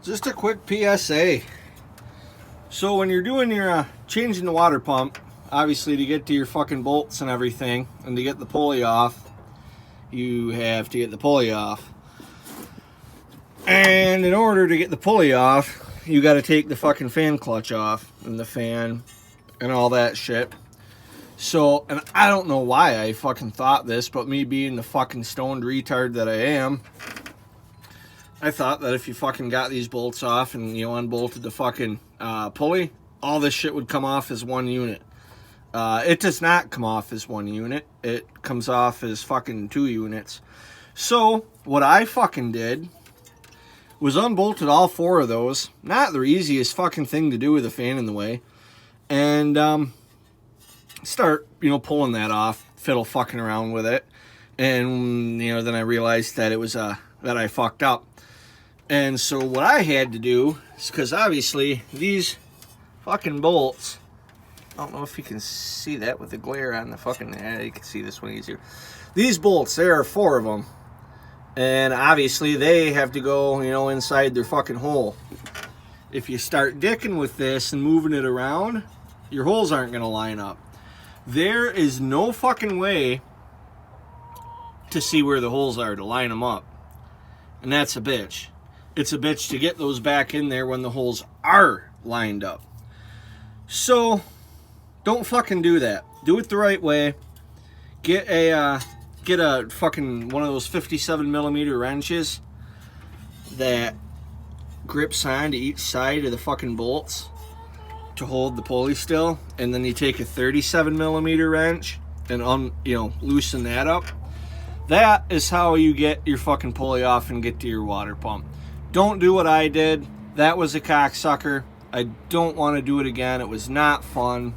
Just a quick PSA. So when you're doing your changing the water pump, obviously to get to your fucking bolts and everything, and to get the pulley off, you have to get the pulley off. And in order to get the pulley off, you got to take the fucking fan clutch off, and the fan, and all that shit. So, and I don't know why I fucking thought this, but me being the fucking stoned retard that I am, I thought that if you fucking got these bolts off and you unbolted the fucking pulley, all this shit would come off as one unit. It does not come off as one unit. It comes off as fucking 2 units. So, what I fucking did was unbolted all 4 of those. Not the easiest fucking thing to do with a fan in the way. And start, pulling that off, fiddle fucking around with it. And, then I realized that it was, that I fucked up. And so what I had to do is, because obviously these fucking bolts, I don't know if you can see that with the glare on the fucking, you can see this one easier. These bolts, there are 4 of them. And obviously they have to go, inside their fucking hole. If you start dicking with this and moving it around, your holes aren't going to line up. There is no fucking way to see where the holes are to line them up. And that's a bitch. It's a bitch to get those back in there when the holes are lined up. So, don't fucking do that. Do it the right way. Get a fucking one of those 57mm wrenches that grips on to each side of the fucking bolts to hold the pulley still. And then you take a 37mm wrench and loosen that up. That is how you get your fucking pulley off and get to your water pump. Don't do what I did. That was a cocksucker. I don't want to do it again. It was not fun.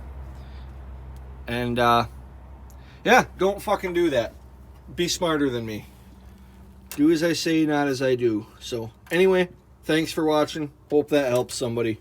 And, yeah, don't fucking do that. Be smarter than me. Do as I say, not as I do. So, anyway, thanks for watching. Hope that helps somebody.